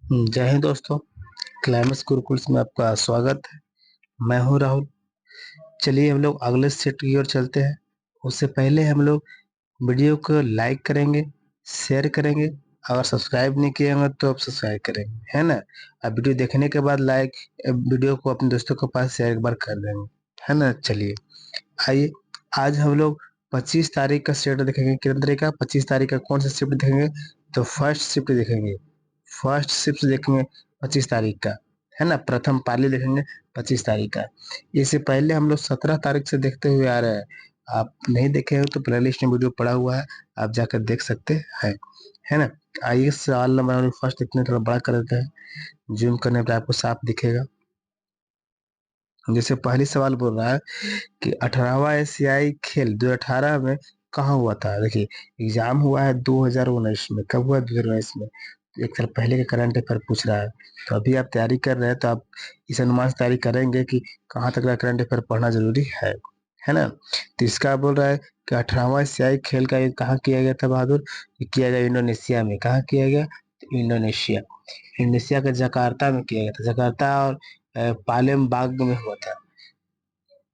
जय हिंद दोस्तों। क्लाइमेक्स गुरुकुल्स में आपका स्वागत है। मैं हूं राहुल। चलिए हम लोग अगले सेट की ओर चलते हैं। उससे पहले हम लोग वीडियो को लाइक करेंगे, शेयर करेंगे। अगर सब्सक्राइब नहीं किए होंगे तो आप सब्सक्राइब करेंगे, है ना। अब वीडियो देखने के बाद लाइक वीडियो को अपने दोस्तों के पास शेयर एक बार कर देंगे, है ना। चलिए आइए, आज हम लोग 25 तारीख का सेट देखेंगे। कितने तारीख का? 25 तारीख का। कौन सा शिफ्ट देखेंगे? तो फर्स्ट शिफ्ट देखेंगे। फर्स्ट शिफ्ट देखेंगे 25 तारीख का, है ना। प्रथम पाली देखेंगे 25 तारीख का। इससे पहले हम लोग 17 तारीख से देखते हुए आ रहे हैं। आप नहीं देखे हो तो प्लेलिस्ट में वीडियो पड़ा हुआ है, आप जाकर देख सकते हैं, है ना। आइए सवाल नंबर फर्स्ट इतने थोड़ा बड़ा कर देते हैं, जूम करने पर आपको साफ दिखेगा। जैसे पहली सवाल बोल रहा है कि 18वां एशियाई खेल 2018 में कहाँ हुआ था। देखिए, एग्जाम हुआ है 2019 में। कब हुआ? 2019 में। तो एक साल पहले के करंट अफेयर पूछ रहा है। तो अभी आप तैयारी कर रहे हैं तो आप इस अनुमान से तैयारी करेंगे कि कहाँ तक का करंट अफेयर पढ़ना जरूरी है ना। तो इसका बोल रहा है कि 18वां एशियाई खेल का ये कहाँ किया गया था बहादुर? ये किया गया इंडोनेशिया में। कहाँ किया गया? तो इंडोनेशिया। इंडोनेशिया के जकार्ता में किया गया था। जकार्ता और पालेम बाग में हुआ था।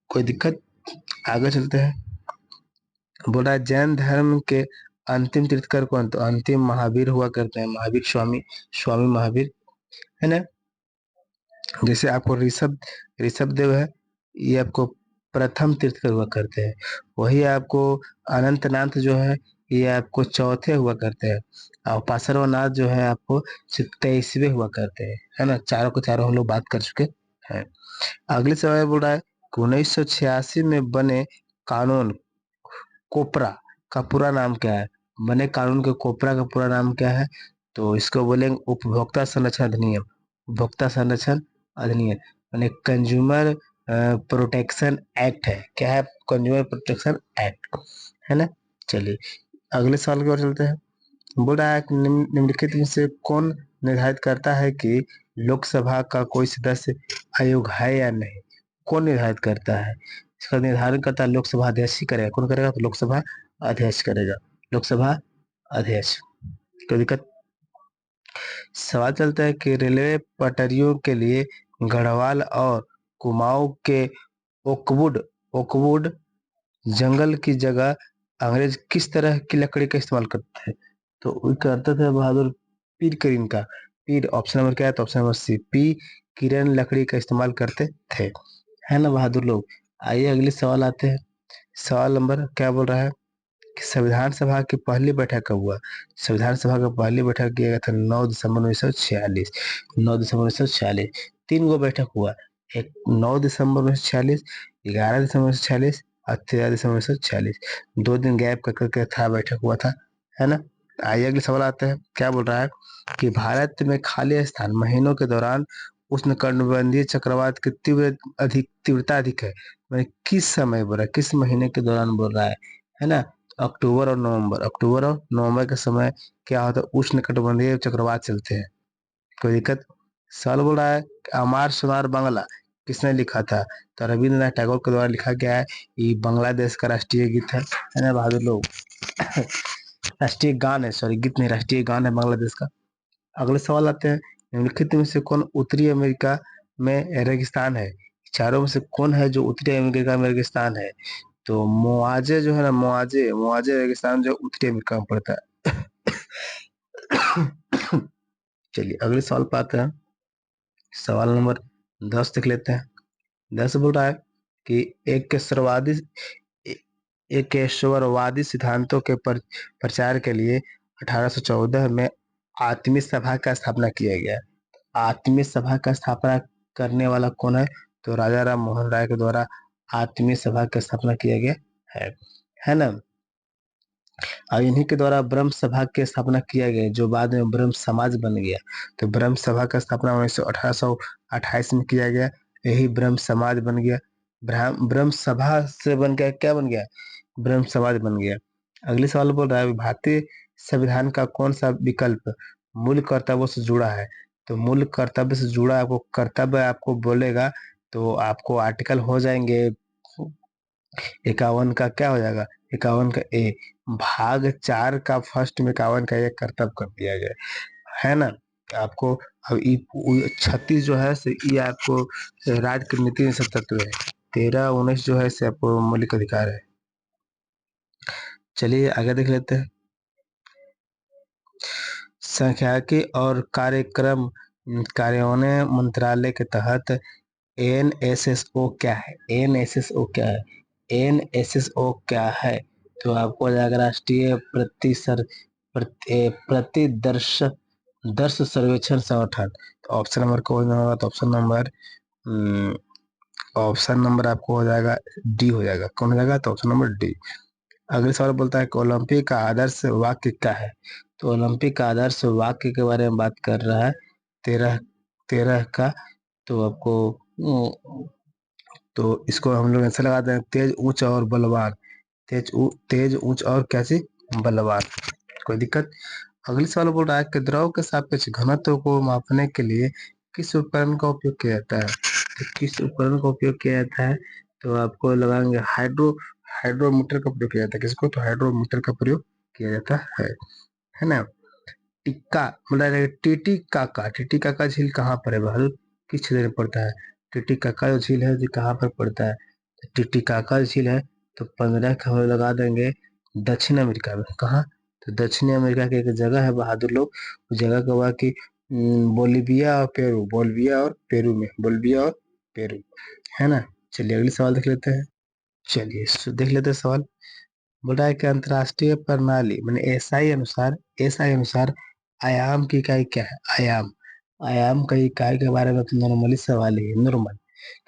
कोई दिक्कत? आगे चलते हैं। बोल रहा है जैन धर्म के अंतिम तीर्थकर कौन? तो अंतिम महावीर हुआ करते हैं। महावीर स्वामी, स्वामी महावीर, है ना। जैसे आपको ऋषभ ऋषभ देव है, ये आपको प्रथम तीर्थकर हुआ करते हैं। वही आपको अनंतनाथ जो है, ये आपको चौथे हुआ करते हैं। और पार्श्वनाथ जो है आपको 23वें हुआ करते हैं, है ना। चारों को चारों हम लोग बात कर चुके हैं। अगले सवाल बोल रहा है कि 1986 में बने कानून कोपरा का पूरा नाम क्या है? बने कानून के कोपरा का पूरा नाम क्या है? तो इसको बोलेंगे उपभोक्ता संरक्षण अधिनियम। उपभोक्ता संरक्षण अधिनियम यानी कंज्यूमर प्रोटेक्शन एक्ट है। क्या है? कंज्यूमर प्रोटेक्शन एक्ट, है ना। चलिए अगले सवाल की ओर चलते हैं। बोल रहा है कि निम्नलिखित में से कौन निर्धारित करता है कि लोकसभा का कोई सदस्य आयोग है या नहीं? कौन निर्धारित करता है? इसका निर्धारण करता है लोकसभा अध्यक्ष ही करेगा। कौन करेगा? तो लोकसभा अध्यक्ष करेगा। लोकसभा अध्यक्ष। कोई दिक्कत? सवाल चलता है कि रेलवे पटरियों के लिए गढ़वाल और कुमाऊं के ओकवुड ओकवुड जंगल की जगह अंग्रेज किस तरह की लकड़ी का इस्तेमाल करते हैं? तो वो करते थे बहादुर पीर करीन का। पीर ऑप्शन नंबर क्या है? तो ऑप्शन नंबर सी, पी किरण लकड़ी का इस्तेमाल करते थे, है ना बहादुर लोग। आइए अगले सवाल आते हैं। सवाल नंबर क्या बोल रहा है कि संविधान सभा की पहली बैठक कब हुआ? संविधान सभा का पहली बैठक किया गया था 9 दिसंबर 1946। 9 दिसंबर 1946। 3 गो बैठक हुआ। एक 9 दिसंबर 1946, 11 दिसंबर 1946 और 13 दिसंबर 1946। 2 दिन गैप कर करके था बैठक हुआ था, है ना। आइए अगले सवाल आते हैं। क्या बोल रहा है कि भारत में खाली स्थान महीनों के दौरान उष्णकटिबंधीय चक्रवात की तीव्रता अधिक है। मैंने किस समय बोला? किस महीने के दौरान बोल रहा है ना। अक्टूबर और नवंबर। अक्टूबर और नवंबर के समय क्या होता है? उष्णकटिबंधीय चक्रवात चलते हैं। कोई दिक्कत? सवाल बोल रहा है अमार सोनार बांग्ला किसने लिखा था? तो रविंद्रनाथ टैगोर के द्वारा लिखा गया है। ये बांग्लादेश का राष्ट्रीय गीत है ना बहादुर लोग। राष्ट्रीय गान है, सॉरी गीत नहीं, राष्ट्रीय गान है बांग्लादेश का। अगले सवाल आते हैं। निम्नलिखित में से कौन उत्तरी अमेरिका में रेगिस्तान है? चारों में से कौन है जो उत्तरी अमेरिका में रेगिस्तान है? तो मुआजे जो है ना, मुआजे मुआजे रेगिस्तान जो उत्तरी अमेरिका में पड़ता है। चलिए अगले सवाल पे आते हैं। सवाल नंबर 10 देख लेते हैं। 10 बोल रहा है कि एकेश्वरवादी सिद्धांतों के प्रचार के लिए 1814 में आत्मीय सभा का स्थापना किया गया। आत्मीय सभा का स्थापना करने वाला कौन है? तो राजा राम मोहन राय के द्वारा आत्मीय सभा का स्थापना किया गया है ना। और इन्हीं के द्वारा ब्रह्म सभा की स्थापना किया गया, जो बाद में ब्रह्म समाज बन गया। तो ब्रह्म सभा का स्थापना 1828 में किया गया। यही ब्रह्म समाज बन गया। ब्रह्म सभा से बन गया, क्या बन गया? ब्रह्म समाज बन गया। अगले सवाल बोल रहा है भारतीय संविधान का कौन सा विकल्प मूल कर्तव्यों से जुड़ा है? तो मूल कर्तव्य से जुड़ा आपको कर्तव्य आपको बोलेगा तो आपको आर्टिकल हो जाएंगे 51 का। क्या हो जाएगा? 51 का ए। भाग 4 का फर्स्ट में 51 का एक कर्तव्य कर दिया गया, है ना। आपको अब 36 जो है ये आपको राज के नीति निषेध तत्व है। 13 19 जो है से आपको मौलिक अधिकार है। चलिए आगे देख लेते हैं। सांख्यिकी और कार्यक्रम कार्यान्वयन मंत्रालय के तहत एनएसएसओ क्या है? एनएसएसओ क्या है? एनएसएसओ क्या है? तो आपको जाएगा राष्ट्रीय प्रतिदर्श दर्श सर्वेक्षण संगठन। तो ऑप्शन नंबर कौन होगा? तो ऑप्शन नंबर आपको हो जाएगा डी हो जाएगा। कौन हो जाएगा? तो ऑप्शन नंबर डी। अगले सवाल बोलता है कि ओलंपिक का आदर्श वाक्य क्या है? तो ओलंपिक का आदर्श वाक्य के बारे में बात कर रहा है 13 का। तो आपको तो इसको हम लोग ऐसे लगाते हैं, तेज ऊंच और बलवान। तेज ऊंच और कैसे बलवान। कोई दिक्कत? अगले सवाल बोल रहा है कि द्रव के सापेक्ष घनत्व को मापने के लिए किस उपकरण का उपयोग किया जाता है? तो किस उपकरण का उपयोग किया जाता है? तो आपको लगाएंगे हाइड्रोमीटर का प्रयोग किया जाता है। किसको? तो हाइड्रोमीटर का प्रयोग किया जाता है ना। टिक्का मतलब टीटी काका झील कहाँ पर है? भारत किस क्षेत्र में पड़ता है? टीटी काका जो झील है कहाँ पर पड़ता है? तो टीटी काका झील है तो 15 का हम लगा देंगे दक्षिण अमेरिका में। कहाँ? तो दक्षिणी अमेरिका की एक जगह है बहादुर लोग, उस जगह का हुआ कि बोलिविया और पेरू है ना। चलिए अगले सवाल देख लेते हैं। चलिए देख लेते हैं सवाल। बोल रहा है कि अंतरराष्ट्रीय प्रणाली मैंने एसआई अनुसार आयाम की इकाई क्या है? आयाम का इकाई के बारे में तो नॉर्मली सवाल ही है, नॉर्मल।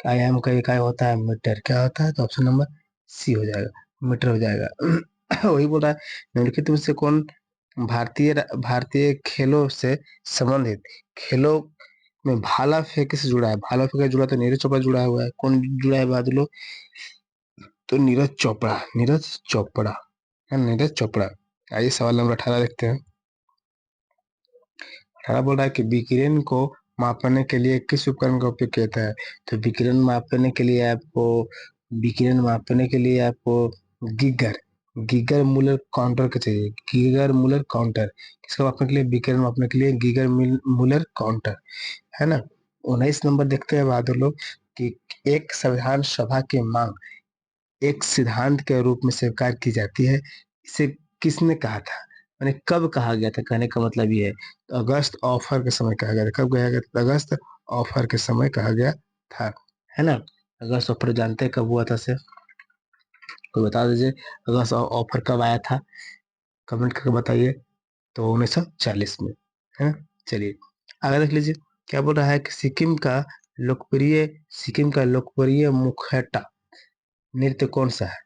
आयाम का इकाई होता है मीटर। क्या होता है? तो ऑप्शन नंबर सी हो जाएगा, मीटर हो जाएगा। वही बोल रहा है निम्नलिखित में से कौन भारतीय खेलों से संबंधित खेलों में भाला फेंक से जुड़ा है? भाला फेंक से जुड़ा तो नीरज चोपड़ा जुड़ा हुआ है। कौन जुड़ा है बहादुर लोग? तो नीरज चोपड़ा है, नीरज चोपड़ा। आइए सवाल नंबर 18 देखते हैं। 18 बोल रहा है कि विकिरण को मापने के लिए किस उपकरण का उपयोग किया जाता है? तो विकिरण मापने के लिए आपको गीगर गीगर मूलर काउंटर का चाहिए। गीगर मूलर काउंटर किसका मापने के लिए? विकिरण मापने के लिए गीगर मूलर काउंटर है ना। 19 नंबर देखते हैं बहादुर लोग कि एक संविधान सभा की मांग एक सिद्धांत के रूप में स्वीकार की जाती है। इसे किसने कहा था? मैंने कब कहा गया था? कहने का मतलब ये है तो अगस्त ऑफर के समय कहा गया था। कब कहा गया था? अगस्त ऑफर के समय कहा गया था, है ना। अगस्त ऑफर जानते हैं कब हुआ था? से कोई बता दीजिए अगस्त ऑफर कब आया था? कमेंट करके बताइए। तो 1940 में, है ना। चलिए आगे देख लीजिए क्या बोल रहा है कि सिक्किम का लोकप्रिय मुखौटा नृत्य कौन सा है?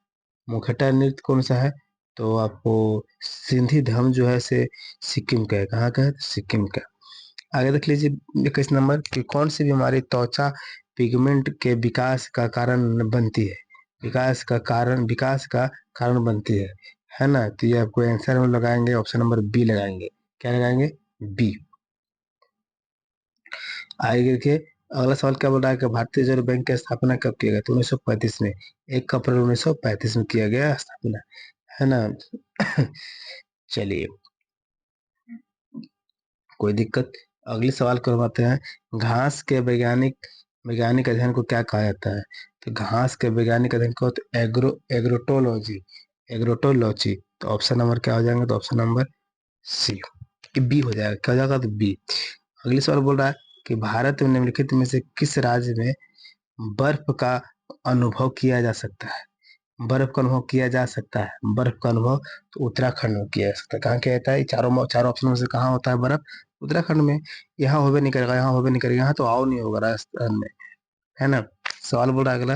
मुखौटा नृत्य कौन सा है? तो आपको सिंधी धम जो है से सिक्किम का है। कहाँ का है? सिक्किम का। आगे देख लीजिए 21 नंबर कि कौन सी बीमारी त्वचा पिगमेंट के विकास का कारण बनती है ना। तो ये आपको आंसर में लगाएंगे ऑप्शन नंबर बी लगाएंगे। क्या लगाएंगे? बी। आगे देखिए अगला सवाल क्या बोल रहा है कि भारतीय रिजर्व बैंक की स्थापना कब किया गया? तो 1935 में, 1 अप्रैल 1935 में किया गया स्थापना, है ना। चलिए कोई दिक्कत? अगले सवाल करवाते हैं। घास के वैज्ञानिक अध्ययन को क्या कहा जाता है? तो घास के वैज्ञानिक अध्ययन को तो एग्रोटोलॉजी। तो ऑप्शन नंबर क्या हो जाएंगे? तो ऑप्शन नंबर सी बी हो जाएगा। क्या हो जाएगा? तो बी। अगले सवाल बोल रहा है कि भारत में निम्नलिखित में से किस राज्य में बर्फ का अनुभव किया जा सकता है? बर्फ का अनुभव किया जा सकता है। बर्फ का अनुभव तो उत्तराखंड में किया जा सकता है। कहाँ किया जाता है? चारों ऑप्शन में से कहाँ होता है बर्फ? उत्तराखंड में। यहाँ होवे नहीं करेगा, यहाँ होवे नहीं करेगा, यहाँ तो आओ नहीं होगा राजस्थान में, है ना। सवाल बोला अगला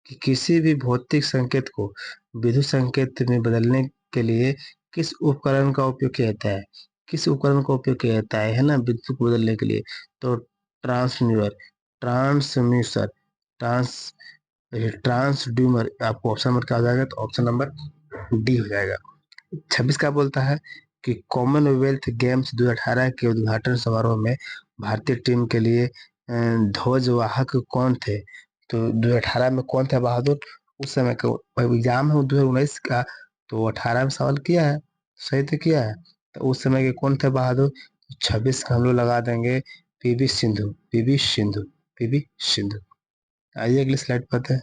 कि किसी भी भौतिक संकेत को विद्युत संकेत में बदलने के लिए किस उपकरण का उपयोग किया जाता है? किस उपकरण का उपयोग किया जाता है ना विद्युत को बदलने के लिए? तो ट्रांसम्यूटर ट्रांसम्यूसर ट्रांस ट्रांसड्यूमर। आपको ऑप्शन नंबर क्या हो जाएगा? तो ऑप्शन नंबर डी हो जाएगा। 26 का बोलता है कि कॉमनवेल्थ गेम्स 2018 के उद्घाटन समारोह में भारतीय टीम के लिए ध्वजवाहक कौन थे? तो 2018 में कौन था बहादुर? उस समय का एग्जाम है 2019 का, तो 18 में सवाल किया है, सही तो किया है। तो उस समय के कौन थे बहादुर? 26 का हम लोग लगा देंगे PV Sindhu, PV Sindhu, PV Sindhu. आइए अगली स्लाइड पर आते हैं।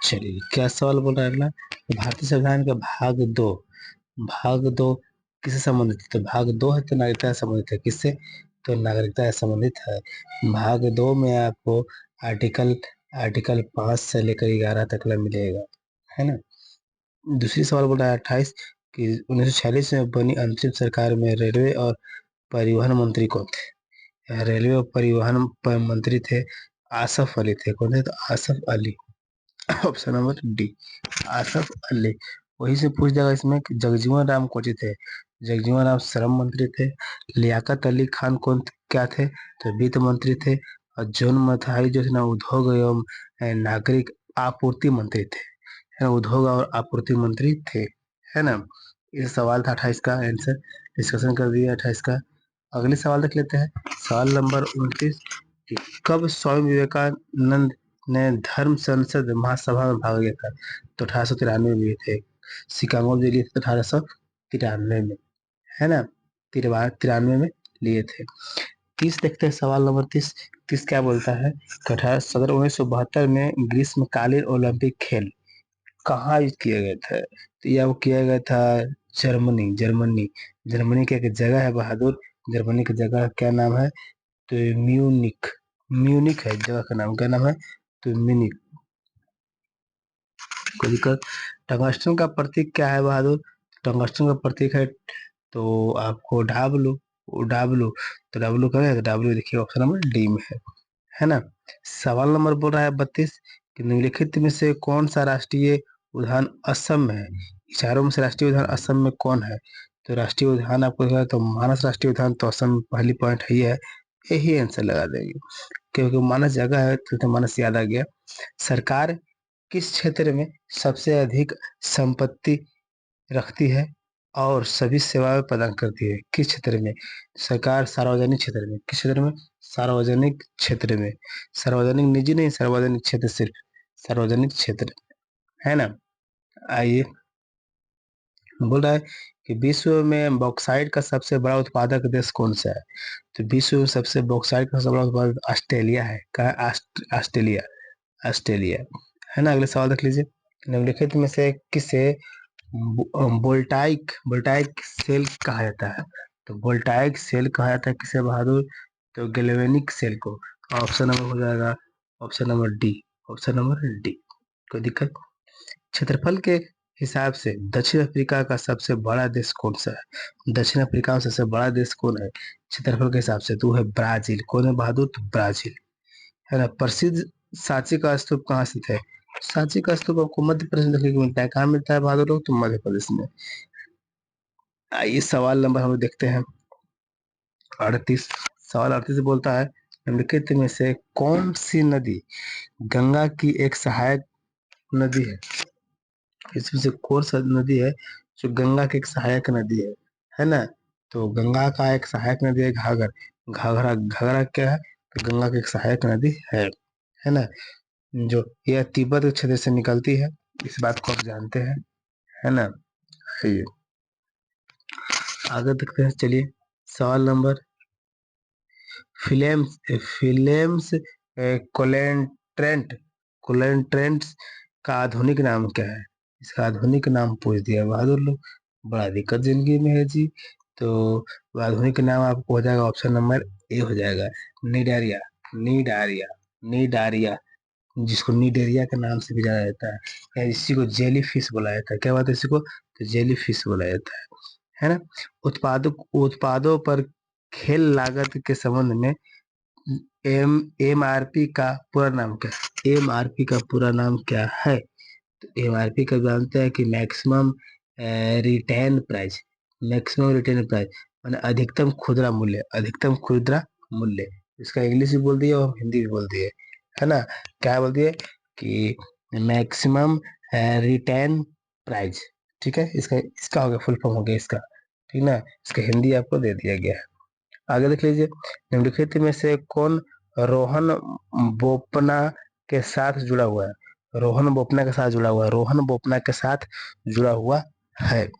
चलिए क्या सवाल बोल रहा है अगला, भारतीय संविधान का भाग दो किससे संबंधित है? तो भाग दो है तो नागरिकता से संबंधित है, किससे? तो नागरिकता से संबंधित है। भाग दो में आपको आर्टिकल आर्टिकल 5 से लेकर 11 तक मिलेगा, है ना। दूसरी सवाल बोल रहा है 28 कि 1946 में बनी अंतरिम सरकार में रेलवे और परिवहन मंत्री कौन थे? रेलवे और परिवहन मंत्री थे आसफ अली थे। कौन थे? तो Asaf Ali. Option number D, Asaf Ali. वही से पूछ जाएगा इसमें कि जगजीवन राम कौन थे? जगजीवन राम श्रम मंत्री थे। लियाकत अली खान क्या थे? तो वित्त मंत्री थे। और जॉन मथाई जो थे ना, उद्योग एवं नागरिक आपूर्ति मंत्री थे, है ना, उद्योग और आपूर्ति मंत्री थे, है ना। ये सवाल था 28 का आंसर, डिस्कशन कर दिया 28 का। अगले सवाल देख लेते हैं, सवाल नंबर 29 कि कब स्वामी विवेकानंद ने धर्म संसद महासभा में भाग लिया था? तो 1893 में लिए थे। शिकागो में लिए थे तो 1893 में, है ना, 93 में लिए थे। 30 देखते हैं, सवाल नंबर 30। 30 क्या बोलता है? 1972 में ग्रीष्मकालीन ओलंपिक खेल कहाँ आयोजित किए गए थे? तो यह वो किया गया था जर्मनी की एक जगह है बहादुर, जर्मनी की जगह क्या नाम है? तो म्यूनिक, म्यूनिक है जगह का नाम, क्या नाम है? तो म्यूनिक। कोई दिक्कत? टंगस्टन का प्रतीक क्या है बहादुर? टंगस्टन का प्रतीक है तो आपको डाब्लू, तो डाब्लू करें तो डाब्लू देखिए ऑप्शन नंबर डी में है ना। सवाल नंबर बोल रहा है 32 कि निम्नलिखित में से कौन सा राष्ट्रीय उद्यान असम में है? चारों में से राष्ट्रीय उद्यान असम में कौन है? तो राष्ट्रीय उद्यान आपको देखा तो मानस राष्ट्रीय उद्यान तो असम में पहली पॉइंट है ही है, यही आंसर लगा देंगे क्योंकि मानस जगह है तो मानस याद आ गया। सरकार किस क्षेत्र में सबसे अधिक संपत्ति रखती है और सभी सेवाएं प्रदान करती है? किस क्षेत्र में? सरकार सार्वजनिक क्षेत्र में। किस क्षेत्र में? सार्वजनिक क्षेत्र में। सार्वजनिक निजी नहीं, सार्वजनिक क्षेत्र, सिर्फ सार्वजनिक क्षेत्र, है ना। आइए, बोल रहा है कि विश्व में बॉक्साइट का सबसे बड़ा उत्पादक देश कौन सा है? तो विश्व में सबसे बॉक्साइट का सबसे बड़ा उत्पादक ऑस्ट्रेलिया है। कहा? ऑस्ट्रेलिया, ऑस्ट्रेलिया, है ना। अगले सवाल देख लीजिए, निम्नलिखित में से किसे वोल्टाइक वोल्टाइक सेल कहा जाता है? तो वोल्टाइक सेल कहा जाता है किसे बहादुर? तो गैल्वेनिक सेल को। ऑप्शन नंबर हो जाएगा option number D, option number D. कोई दिक्कत? क्षेत्रफल के हिसाब से दक्षिण अफ्रीका का सबसे बड़ा देश कौन सा है? दक्षिण अफ्रीका में सबसे बड़ा देश कौन है क्षेत्रफल के हिसाब से? तो है ब्राजील। कौन है बहादुर? तो ब्राजील, है ना। प्रसिद्ध सांची का स्तूप कहाँ स्थित है? सांची का स्तूप आपको मध्य प्रदेश में देखने को मिलता है। कहाँ मिलता है बहादुर लोग? तो मध्य प्रदेश में। आइए सवाल नंबर हम लोग देखते हैं 38। सवाल 38 बोलता है निम्नलिखित में से कौन सी नदी गंगा की एक सहायक नदी है? इसमें से कौन सा नदी है जो गंगा की एक सहायक नदी है ना। तो गंगा का एक सहायक नदी है घाघर, घाघरा, घाघरा क्या है? तो गंगा की एक सहायक नदी है ना, जो यह तिब्बत के क्षेत्र से निकलती है, इस बात को आप जानते हैं, है ना। आइए आगे देखते हैं, चलिए सवाल नंबर, फिलेम्स फिलेम्स कोलेंट्रेंट कोलेंट्रेंट्स का आधुनिक नाम क्या है? इसका आधुनिक नाम पूछ दिया बहादुर लोग, बड़ा दिक्कत जिंदगी में है जी। तो आधुनिक नाम आपको हो जाएगा ऑप्शन नंबर ए हो जाएगा, निडारिया, निडारिया, निडारिया, जिसको निडेरिया के नाम से भी जाना जाता है, या इसी को जेली फिश बोला जाता है। क्या बात है इसी को? तो जेली फिश बोला जाता है ना। उत्पादों पर खेल लागत के संबंध में एमआरपी का पूरा नाम क्या है? एमआरपी का पूरा नाम क्या है? तो एमआरपी का जानते हैं कि maximum retail price, maximum retail price माने अधिकतम खुदरा मूल्य, अधिकतम खुदरा मूल्य। इसका इंग्लिश भी बोल दिए और हिंदी भी बोल दिए, है ना। क्या बोल दिए कि मैक्सिमम रिटेन प्राइस, ठीक है। इसका इसका हो गया, फुल फॉर्म हो गया इसका, ठीक ना। इसका हिंदी आपको दे दिया गया है। आगे देख लीजिए, निम्नलिखित में से कौन रोहन बोपन्ना के साथ जुड़ा हुआ है? रोहन बोपन्ना के साथ जुड़ा हुआ है, रोहन बोपन्ना के साथ जुड़ा हुआ है,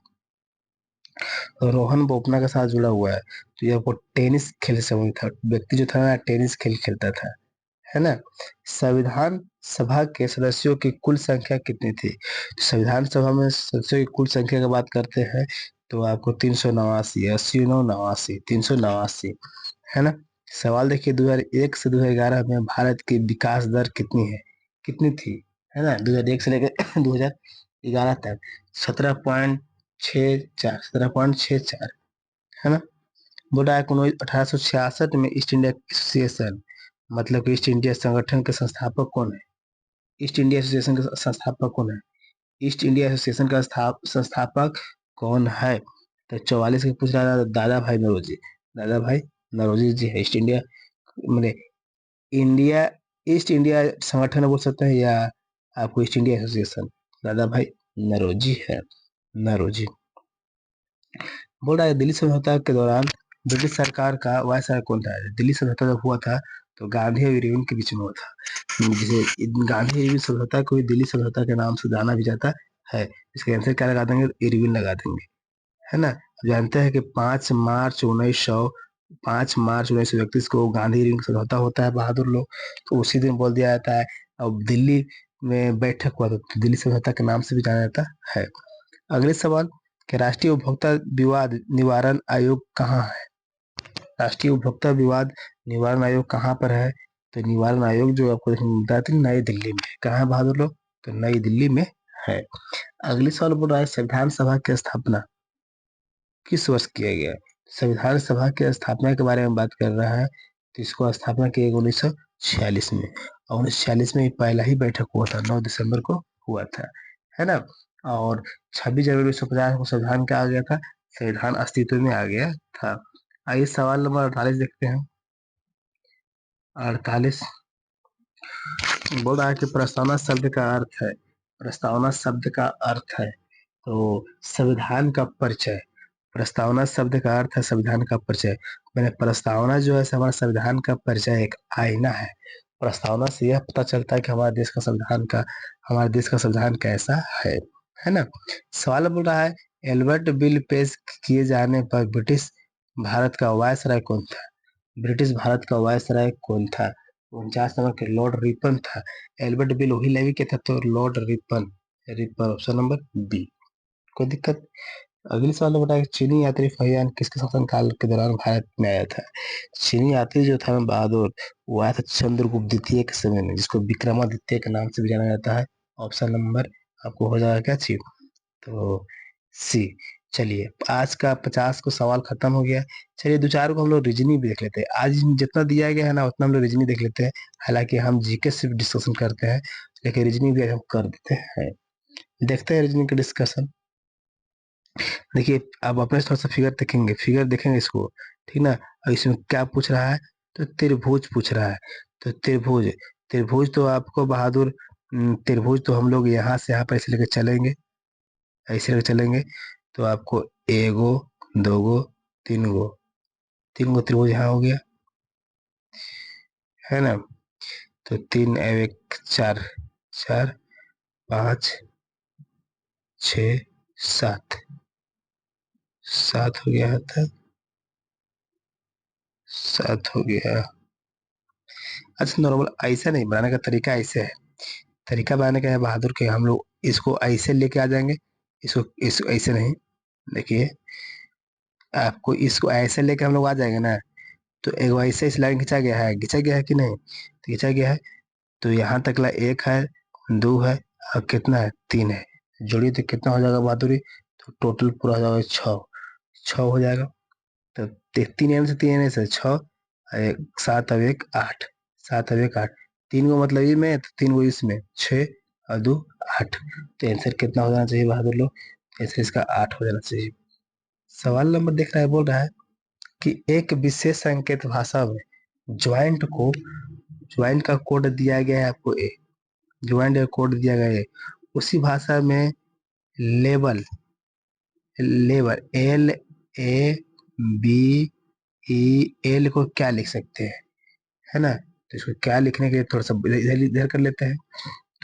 रोहन बोपन्ना के साथ जुड़ा हुआ है। तो ये आपको टेनिस खेल से था, व्यक्ति जो था ना टेनिस खेल खेलता था, है ना। संविधान सभा के सदस्यों की कुल संख्या कितनी थी? तो संविधान सभा में सदस्यों की कुल संख्या की बात करते हैं तो आपको 389, 89, 389, है ना। सवाल देखिए, 2001 से 2011 में भारत की विकास दर कितनी है, कितनी थी, है ना। 2001 से लेकर 2011 तक 17.64, 17.64, है ना। बोला 1866 में ईस्ट इंडिया एसोसिएशन, मतलब कि ईस्ट इंडिया संगठन के संस्थापक कौन है? ईस्ट इंडिया एसोसिएशन का संस्थापक कौन है? ईस्ट इंडिया एसोसिएशन का संस्थापक कौन है? तो 44 के पूछ रहा था, दादा भाई नौरोजी, दादा भाई नौरोजी जी है। ईस्ट इंडिया मैंने इंडिया, ईस्ट इंडिया संगठन बोल सकते हैं या आपको ईस्ट इंडिया एसोसिएशन, दादा भाई नौरोजी है, नौरोजी। बोल रहा है दिल्ली समझौता के दौरान ब्रिटिश सरकार का वायसराय कौन था? दिल्ली समझौता जब हुआ था तो गांधी और इरविन के बीच में हुआ था, जिसे गांधी इरविन समझौता को दिल्ली समझौता के नाम से जाना भी जाता है। इसका आंसर क्या लगा देंगे? इरविन लगा देंगे, है ना। जानते हैं कि 5 मार्च 1931 को गांधी इरविन समझौता होता है बहादुर लोग, तो उसी दिन बोल दिया जाता है। अब दिल्ली में बैठक हुआ तो दिल्ली समझौता के नाम से भी जाना जाता है। अगले सवाल कि राष्ट्रीय उपभोक्ता विवाद निवारण आयोग कहाँ है? राष्ट्रीय उपभोक्ता विवाद निवारण आयोग कहाँ पर है? तो निवारण आयोग जो आपको देखने को मिलता है तो नई दिल्ली में। कहाँ है बहादुर लोग? तो नई दिल्ली में है। अगली सवाल बोल रहा है संविधान सभा की स्थापना किस वर्ष किया गया? संविधान सभा की स्थापना के बारे में बात कर रहा है तो इसको स्थापना की 1946 में, और 1946 में पहला ही बैठक हुआ था, 9 दिसंबर को हुआ था, है ना। और 26 जनवरी 1950 को संविधान क्या आ गया था? संविधान अस्तित्व में आ गया था। आइए सवाल नंबर 48 देखते हैं। 48 बोल रहा है कि प्रस्तावना शब्द का अर्थ है, प्रस्तावना शब्द का अर्थ है तो संविधान का परिचय। प्रस्तावना शब्द का अर्थ है संविधान का परिचय। मैंने प्रस्तावना जो है हमारा संविधान का परिचय एक आईना है। प्रस्तावना से यह पता चलता है कि हमारे देश का संविधान कैसा है ना। सवाल बोल रहा है एल्बर्ट बिल पेश किए जाने पर ब्रिटिश भारत का वायसराय कौन था? ब्रिटिश भारत का वायसराय कौन था? 49 नंबर के लॉर्ड रिपन था। एल्बर्ट बिल वही लेवी के था तो Lord Ripon, Ripon option number B. कोई दिक्कत? अगले सवाल में बताया कि चीनी यात्री फहियान किसके शासन काल के दौरान भारत में आया था? चीनी यात्री जो था बहादुर, वो आया था चंद्रगुप्त द्वितीय के समय में, जिसको विक्रमादित्य के नाम से भी जाना जाता है। ऑप्शन नंबर आपको हो जाएगा क्या? सी, तो सी। चलिए आज का 50 को सवाल खत्म हो गया। चलिए दो चार को हम लोग रीजनिंग भी देख लेते हैं। आज जितना दिया गया है ना उतना हम लोग रीजनिंग देख लेते हैं। हालांकि हम जीके सिर्फ डिस्कशन करते हैं, लेकिन रीजनिंग भी हम कर देते हैं। देखते हैं रीजनिंग का डिस्कशन। देखिए अब अपने थोड़ा सा फिगर देखेंगे इसको, ठीक ना। और इसमें क्या पूछ रहा है? तो त्रिभुज पूछ रहा है। तो त्रिभुज, त्रिभुज तो आपको बहादुर त्रिभुज तो हम लोग यहाँ से यहाँ पर ऐसे लेके चलेंगे, ऐसे लेके चलेंगे तो आपको एगो, दोगो, तीन गो, त्रिभुज यहाँ हो गया, है ना। तो 3 और 1 4, 4 5 6 7, 7 हो गया था, 7 हो गया। अच्छा नॉर्मल ऐसा नहीं बनाने का तरीका ऐसे है, तरीका बनाने का है बहादुर के, हम लोग इसको ऐसे लेके आ जाएंगे, इसको ऐसे नहीं। देखिए आपको इसको ऐसे लेके हम लोग आ जाएंगे ना, तो एक ऐसे इस लाइन खींचा गया है कि नहीं? तो खींचा गया है। तो यहाँ तक ला 1 है, 2 है और कितना है? 3 है। जोड़िए तो कितना हो जाएगा बहादुरी? तो टोटल पूरा हो जाएगा 6, 6 हो जाएगा। तो 3 से 3 से 6, 7 और 1 8, 7 और 1 8, 3 गो मतलब इसमें तो 3 गो इसमें, 6 और 2 8। तो आंसर कितना हो जाना चाहिए बहादुर लोग? आंसर इसका 8 हो जाना चाहिए। सवाल नंबर देख रहा है, बोल रहा है कि एक विशेष संकेत भाषा में ज्वाइंट को, ज्वाइंट का कोड दिया गया है आपको ए, ज्वाइंट का कोड दिया गया है, उसी भाषा में label, label L A B E L को क्या लिख सकते हैं, है ना। तो इसको क्या लिखने के लिए थोड़ा सा इधर इधर कर लेते हैं।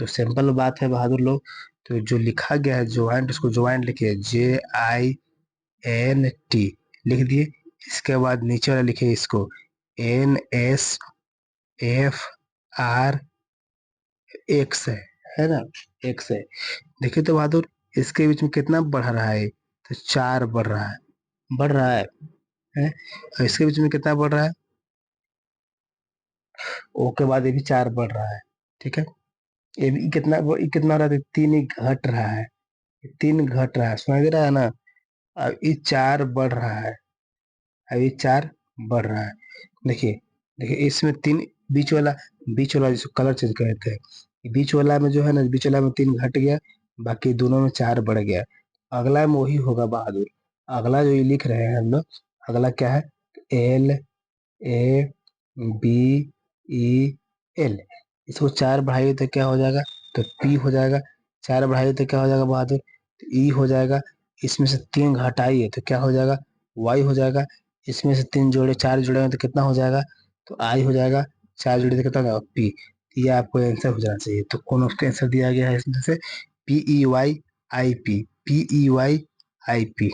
तो सिंपल बात है बहादुर लोग, तो जो लिखा गया है ज्वाइंट, उसको ज्वाइंट लिखिए, JINT लिख दिए। इसके बाद नीचे वाला लिखिए इसको NSFR एक्स है ना, एक्स है। देखिए तो बहादुर, इसके बीच में कितना बढ़ रहा है, तो 4 बढ़ रहा है, बढ़ रहा है? और इसके बीच में कितना बढ़ रहा है, ओ के बाद ये भी 4 बढ़ रहा है, ठीक है। ये कितना हो रहा है, 3 ही घट रहा है, 3 घट रहा है, सुनाई दे रहा है ना। अब ये 4 बढ़ रहा है, अब ये 4 बढ़ रहा है। देखिए, देखिए इसमें 3, बीच वाला जिसको कलर चेंज कर थे, बीच वाला में जो है ना, बीच वाला में 3 घट गया, बाकी दोनों में 4 बढ़ गया। अगला में वही होगा बहादुर, अगला जो ये लिख रहे हैं हम लोग, अगला क्या है, LABEL, इसको 4 बढ़ाइए तो क्या हो जाएगा, तो P हो जाएगा। 4 बढ़ाइए तो क्या हो जाएगा बहादुर, तो E हो जाएगा। इसमें से 3 घटाइए तो क्या हो जाएगा, Y हो जाएगा। इसमें से 3 जोड़े 4 जोड़ेंगे तो कितना हो जाएगा, तो I हो जाएगा। 4 जोड़े तो कितना हो जाएगा, P। ये आपको आंसर हो जाना चाहिए। तो कौन उसका आंसर दिया गया है इसमें से, PEYIP, PEYIP।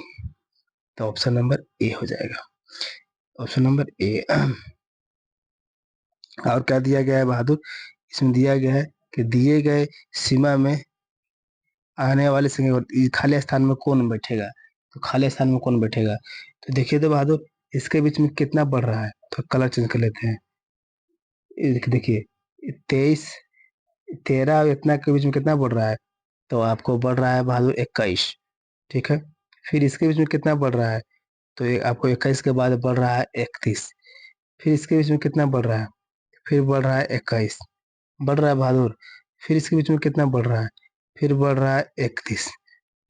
तो ऑप्शन नंबर ए हो जाएगा, ऑप्शन नंबर ए। और क्या दिया गया है बहादुर, इसमें दिया गया है कि दिए गए सीमा में आने वाले संख्या खाली स्थान में कौन बैठेगा, तो खाली स्थान में कौन बैठेगा। तो देखिए तो बहादुर, इसके बीच में कितना बढ़ रहा है, तो कलर चेंज कर लेते हैं। देखिए 23, 13 और इतना के बीच में कितना बढ़ रहा है, तो आपको बढ़ रहा है बहादुर 21, ठीक है। फिर इसके बीच में कितना बढ़ रहा है, तो आपको 21 के बाद बढ़ रहा है 31। फिर इसके बीच में कितना बढ़ रहा है, फिर बढ़ रहा है 21, बढ़ रहा है बहादुर। फिर इसके बीच में कितना बढ़ रहा है, फिर बढ़ रहा है 31।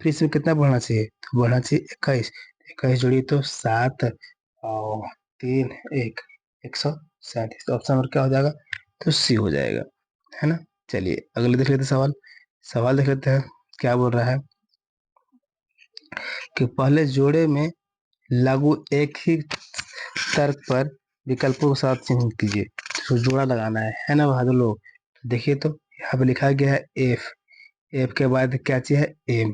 फिर इसमें कितना बढ़ना चाहिए, तो बढ़ना चाहिए 21। 21 जोड़िए तो 7 और 3 1, 137। तो ऑप्शन नंबर क्या हो जाएगा, तो सी हो जाएगा, है ना। चलिए अगले देख लेते हैं सवाल, सवाल देख लेते हैं क्या बोल रहा है कि पहले जोड़े में लागू एक ही तर्क पर विकल्पों के साथ चिन्हित कीजिए। तो जोड़ा लगाना है ना बहादुर लोग। तो देखिए तो यहाँ पे लिखा गया है एफ, एफ के बाद क्या चीज है, एम।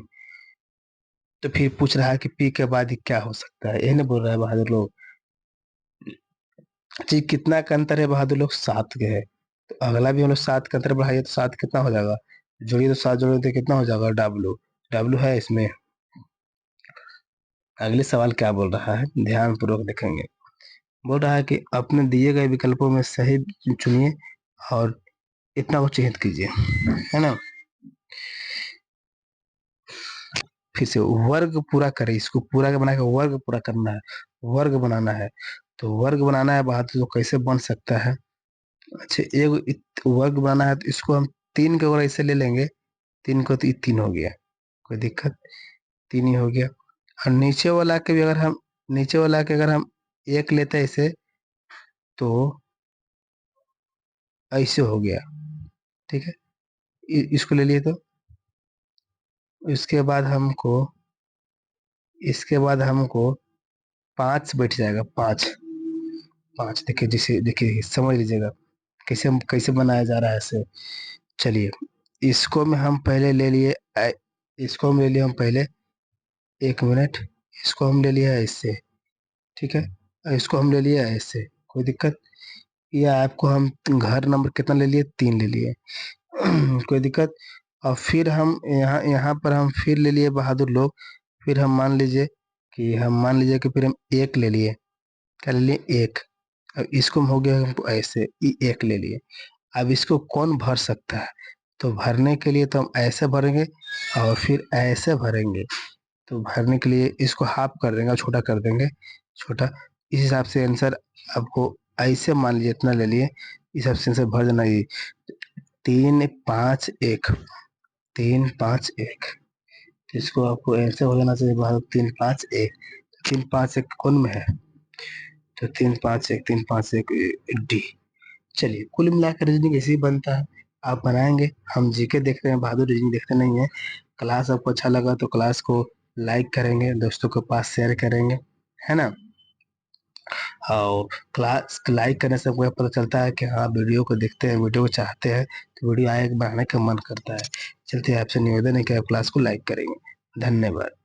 तो फिर पूछ रहा है कि पी के बाद क्या हो सकता है, यही ना बोल रहा है बहादुर लोग। जी कितना का अंतर है बहादुर लोग, 7 के है। तो अगला भी हम लोग 7 का अंतर बढ़ाइए तो 7 कितना हो जाएगा, जोड़िए तो 7 जोड़िए तो कितना हो जाएगा, डब्लू, डब्लू है इसमें। अगले सवाल क्या बोल रहा है, ध्यान पूर्वक देखेंगे। बोल रहा है कि अपने दिए गए विकल्पों में सही चुनिए और इतना को चिन्हित कीजिए, है ना। फिर से वर्ग पूरा करें, इसको पूरा के बना के वर्ग पूरा करना है, वर्ग बनाना है। तो वर्ग बनाना है बात, तो कैसे बन सकता है। अच्छा वर्ग बनाना है तो इसको हम 3 के और ऐसे ले लेंगे, 3 को तो 3 हो गया, कोई दिक्कत, 3 ही हो गया। और नीचे वाला के भी अगर हम, नीचे वाला के अगर हम 1 लेते हैं ऐसे, तो ऐसे हो गया, ठीक है। इसको ले लिए तो इसके बाद हमको, इसके बाद हमको 5 बैठ जाएगा, 5, 5। देखिए जिसे देखिए समझ लीजिएगा कैसे कैसे बनाया जा रहा है ऐसे। चलिए इसको में हम पहले ले लिए, इसको हम ले लिए हम पहले, 1 मिनट, इसको हम ले लिया है इससे, ठीक है। और इसको हम ले लिया है इससे, कोई दिक्कत। या आपको हम घर नंबर कितना ले लिए, 3 ले लिए, कोई दिक्कत। और फिर हम यहाँ यहाँ पर हम फिर ले लिए बहादुर लोग, फिर हम मान लीजिए कि फिर हम 1 ले लिए, क्या ले लिए, 1। अब इसको हो गया हमको ऐसे, 1 ले लिए। अब इसको कौन भर सकता है, तो भरने के लिए तो हम ऐसे भरेंगे और फिर ऐसे भरेंगे। तो भरने के लिए इसको हाफ कर देंगे, छोटा कर देंगे, छोटा। इस हिसाब से आंसर आपको ऐसे मान लीजिए इतना ले लिए, इस हिसाब से आंसर भर देना। ये 3 5 1, 3 5 1, इसको आपको आंसर हो जाना चाहिए बाहर, 3 5 1। 3 5 1 कौन में है, तो 3 5 1, 3 5 1 डी। चलिए कुल मिलाकर रीजनिंग ऐसे ही बनता है, आप बनाएंगे। हम जीके देखते हैं बहादुर, रीजनिंग देखते नहीं है। क्लास आपको अच्छा लगा तो क्लास को लाइक करेंगे, दोस्तों के पास शेयर करेंगे, है ना। और क्लास लाइक करने से हमको पता चलता है कि हाँ वीडियो को देखते हैं, वीडियो को चाहते हैं, तो वीडियो आगे बढ़ाने का मन करता है। चलते आपसे निवेदन है कि आप क्लास को लाइक करेंगे। धन्यवाद।